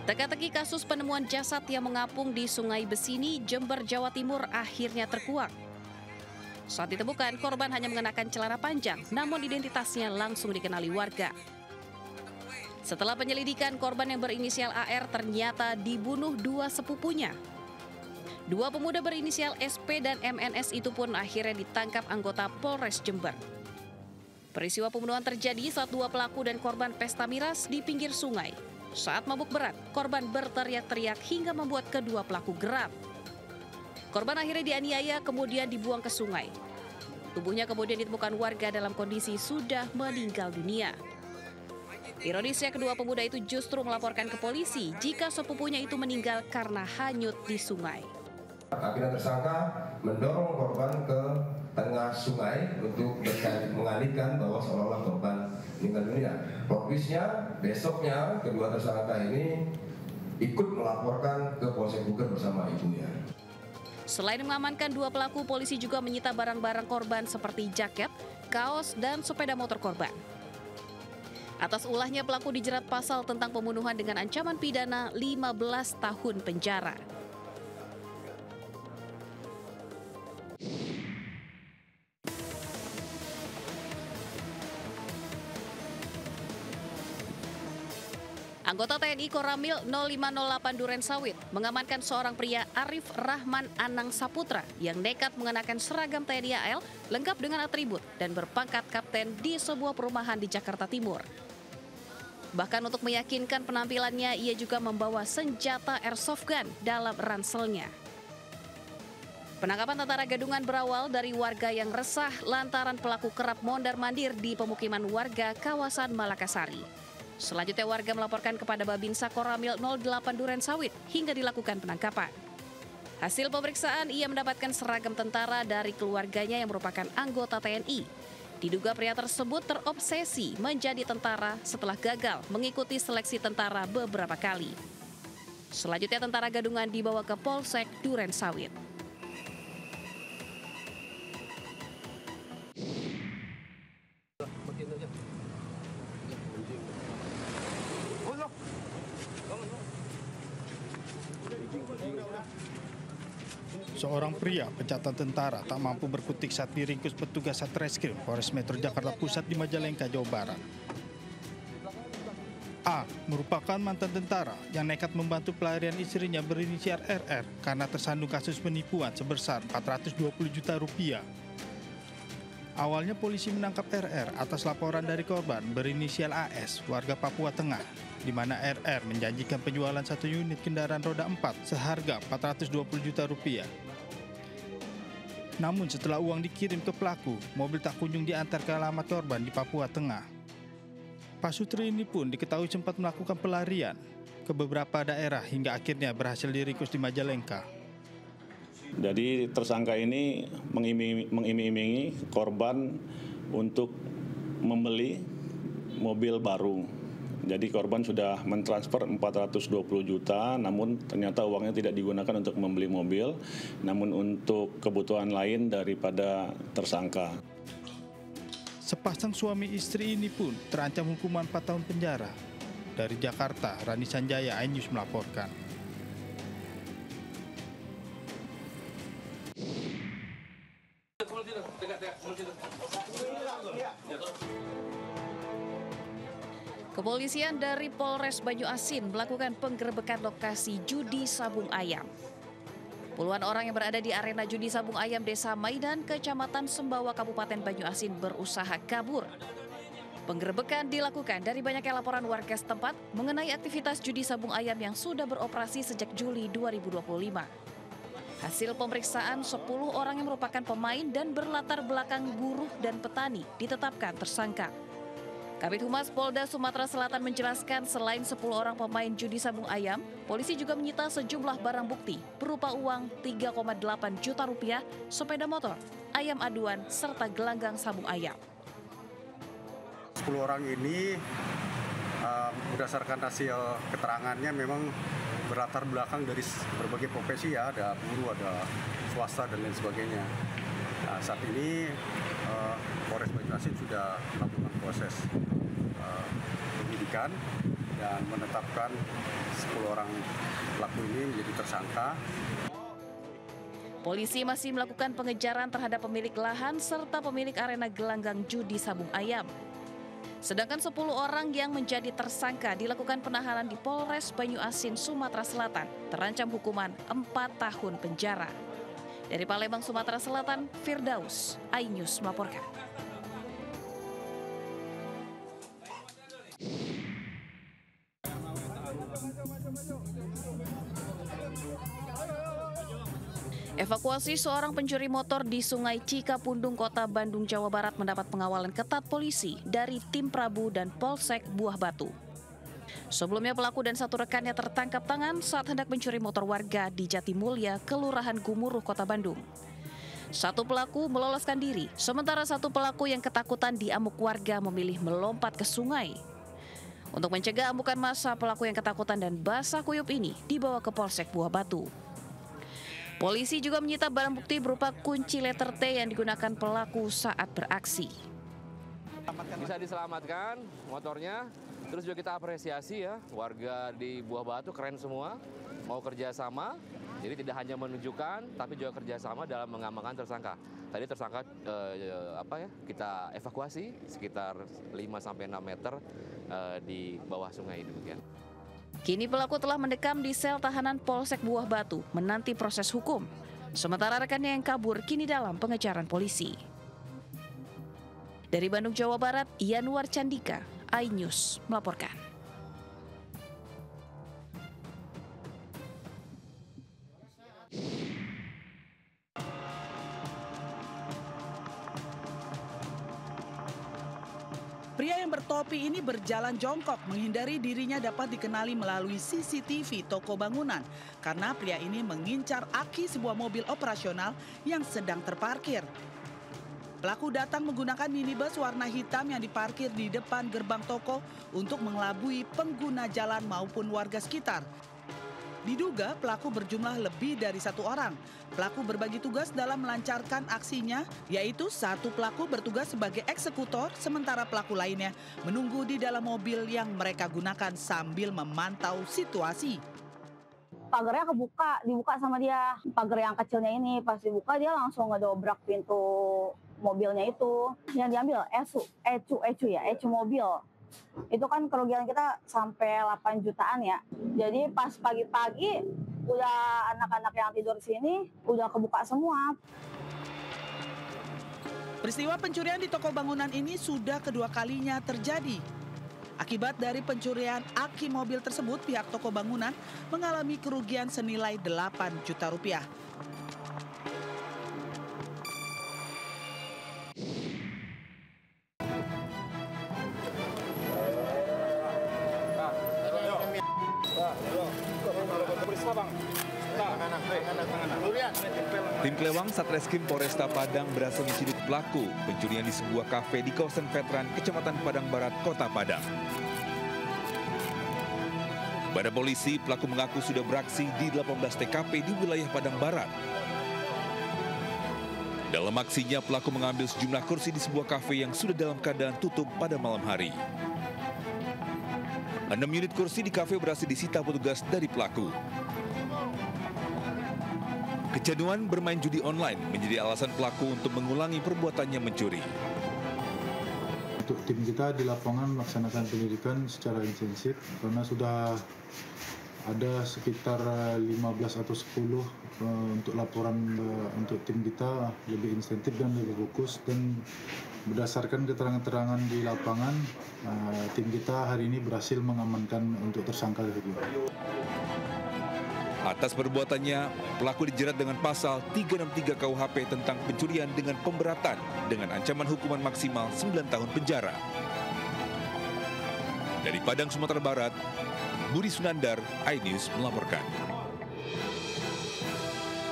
Teka-teki kasus penemuan jasad yang mengapung di Sungai Besini, Jember, Jawa Timur akhirnya terkuak. Saat ditemukan, korban hanya mengenakan celana panjang, namun identitasnya langsung dikenali warga. Setelah penyelidikan, korban yang berinisial AR ternyata dibunuh dua sepupunya. Dua pemuda berinisial SP dan MNS itu pun akhirnya ditangkap anggota Polres Jember. Peristiwa pembunuhan terjadi saat dua pelaku dan korban pesta miras di pinggir sungai. Saat mabuk berat, korban berteriak-teriak hingga membuat kedua pelaku geram. Korban akhirnya dianiaya kemudian dibuang ke sungai. Tubuhnya kemudian ditemukan warga dalam kondisi sudah meninggal dunia. Ironisnya kedua pemuda itu justru melaporkan ke polisi jika sepupunya itu meninggal karena hanyut di sungai. Akhirnya tersangka mendorong korban ke tengah sungai untuk mengalihkan bahwa seolah-olah korban meninggal dunia. Progresnya besoknya kedua tersangka ini ikut melaporkan ke Polsek Buger bersama ibunya. Selain mengamankan dua pelaku, polisi juga menyita barang-barang korban seperti jaket, kaos, dan sepeda motor korban. Atas ulahnya pelaku dijerat pasal tentang pembunuhan dengan ancaman pidana 15 tahun penjara. Anggota TNI Koramil 0508 Duren Sawit mengamankan seorang pria Arif Rahman Anang Saputra yang nekat mengenakan seragam TNI AL lengkap dengan atribut dan berpangkat kapten di sebuah perumahan di Jakarta Timur. Bahkan untuk meyakinkan penampilannya, ia juga membawa senjata airsoft gun dalam ranselnya. Penangkapan tentara gadungan berawal dari warga yang resah lantaran pelaku kerap mondar-mandir di pemukiman warga kawasan Malakasari. Selanjutnya warga melaporkan kepada Babinsa Koramil 08 Duren Sawit hingga dilakukan penangkapan. Hasil pemeriksaan, ia mendapatkan seragam tentara dari keluarganya yang merupakan anggota TNI. Diduga pria tersebut terobsesi menjadi tentara setelah gagal mengikuti seleksi tentara beberapa kali. Selanjutnya tentara gadungan dibawa ke Polsek Duren Sawit. Seorang pria pencatatan tentara tak mampu berkutik saat diringkus petugas Satreskrim Polres Metro Jakarta Pusat di Majalengka, Jawa Barat. A merupakan mantan tentara yang nekat membantu pelarian istrinya berinisial RR karena tersandung kasus penipuan sebesar 420 juta rupiah. Awalnya polisi menangkap RR atas laporan dari korban berinisial AS, warga Papua Tengah, di mana RR menjanjikan penjualan satu unit kendaraan roda 4 seharga 420 juta rupiah. Namun setelah uang dikirim ke pelaku, mobil tak kunjung diantar ke alamat korban di Papua Tengah. Pak Sutri ini pun diketahui sempat melakukan pelarian ke beberapa daerah hingga akhirnya berhasil diringkus di Majalengka. Jadi tersangka ini mengiming-imingi korban untuk membeli mobil baru. Jadi korban sudah mentransfer 420 juta, namun ternyata uangnya tidak digunakan untuk membeli mobil, namun untuk kebutuhan lain daripada tersangka. Sepasang suami istri ini pun terancam hukuman 4 tahun penjara. Dari Jakarta, Rani Sanjaya, iNews melaporkan. Kepolisian dari Polres Banyuasin melakukan penggerebekan lokasi judi sabung ayam. Puluhan orang yang berada di arena judi sabung ayam Desa Maidan, Kecamatan Sembawa, Kabupaten Banyuasin berusaha kabur. Penggerebekan dilakukan dari banyaknya laporan warga setempat mengenai aktivitas judi sabung ayam yang sudah beroperasi sejak Juli 2025. Hasil pemeriksaan 10 orang yang merupakan pemain dan berlatar belakang buruh dan petani ditetapkan tersangka. Kabid Humas Polda Sumatera Selatan menjelaskan selain 10 orang pemain judi sabung ayam, polisi juga menyita sejumlah barang bukti berupa uang 3,8 juta rupiah, sepeda motor, ayam aduan, serta gelanggang sabung ayam. 10 orang ini berdasarkan hasil keterangannya memang berlatar belakang dari berbagai profesi ya, ada buruh, ada swasta dan lain sebagainya. Nah, saat ini Polres Banyuasin sudah melakukan proses penyidikan dan menetapkan 10 orang pelaku ini menjadi tersangka. Polisi masih melakukan pengejaran terhadap pemilik lahan serta pemilik arena gelanggang judi sabung ayam. Sedangkan 10 orang yang menjadi tersangka dilakukan penahanan di Polres Banyuasin, Sumatera Selatan, terancam hukuman 4 tahun penjara. Dari Palembang, Sumatera Selatan, Firdaus, iNews melaporkan. Evakuasi seorang pencuri motor di Sungai Cikapundung, Kota Bandung, Jawa Barat mendapat pengawalan ketat polisi dari tim Prabu dan Polsek Buah Batu. Sebelumnya pelaku dan 1 rekannya tertangkap tangan saat hendak mencuri motor warga di Jatimulya, Kelurahan Gumuruh, Kota Bandung. 1 pelaku meloloskan diri, sementara 1 pelaku yang ketakutan diamuk warga memilih melompat ke sungai. Untuk mencegah amukan massa, pelaku yang ketakutan dan basah kuyup ini dibawa ke Polsek Buah Batu. Polisi juga menyita barang bukti berupa kunci letter T yang digunakan pelaku saat beraksi. Bisa diselamatkan motornya, terus juga kita apresiasi ya, warga di Buah Batu keren semua, mau kerjasama, jadi tidak hanya menunjukkan, tapi juga kerjasama dalam mengamankan tersangka. Tadi tersangka kita evakuasi sekitar 5-6 meter di bawah sungai demikian. Kini pelaku telah mendekam di sel tahanan Polsek Buah Batu menanti proses hukum. Sementara rekannya yang kabur kini dalam pengejaran polisi. Dari Bandung, Jawa Barat, Yanuar Candika, iNews melaporkan. Pria yang bertopi ini berjalan jongkok menghindari dirinya dapat dikenali melalui CCTV toko bangunan karena pria ini mengincar aki sebuah mobil operasional yang sedang terparkir. Pelaku datang menggunakan minibus warna hitam yang diparkir di depan gerbang toko untuk mengelabui pengguna jalan maupun warga sekitar. Diduga pelaku berjumlah lebih dari 1 orang. Pelaku berbagi tugas dalam melancarkan aksinya, yaitu 1 pelaku bertugas sebagai eksekutor, sementara pelaku lainnya menunggu di dalam mobil yang mereka gunakan sambil memantau situasi. Pagarnya dibuka sama dia. Pagar yang kecilnya ini pas dibuka dia langsung ngedobrak pintu mobilnya itu. Yang diambil ecu mobil. Itu kan kerugian kita sampai 8 jutaan ya. Jadi pas pagi-pagi udah anak-anak yang tidur sini udah kebuka semua. Peristiwa pencurian di toko bangunan ini sudah kedua kalinya terjadi. Akibat dari pencurian aki mobil tersebut, pihak toko bangunan mengalami kerugian senilai 8 juta rupiah. Tim Klewang Satreskrim Polresta Padang berhasil menciduk pelaku pencurian di sebuah kafe di kawasan Veteran, Kecamatan Padang Barat, Kota Padang. Pada polisi, pelaku mengaku sudah beraksi di 18 TKP di wilayah Padang Barat. Dalam aksinya, pelaku mengambil sejumlah kursi di sebuah kafe yang sudah dalam keadaan tutup pada malam hari. 6 unit kursi di kafe berhasil disita petugas dari pelaku. Kecanduan bermain judi online menjadi alasan pelaku untuk mengulangi perbuatannya mencuri. Untuk tim kita di lapangan melaksanakan penyelidikan secara intensif karena sudah ada sekitar 15 atau 10 untuk laporan untuk tim kita lebih insentif dan lebih fokus, dan berdasarkan keterangan-keterangan di lapangan tim kita hari ini berhasil mengamankan untuk tersangka kedua. Atas perbuatannya, pelaku dijerat dengan pasal 363 KUHP tentang pencurian dengan pemberatan dengan ancaman hukuman maksimal 9 tahun penjara. Dari Padang, Sumatera Barat, Budi Sunandar, iNews melaporkan.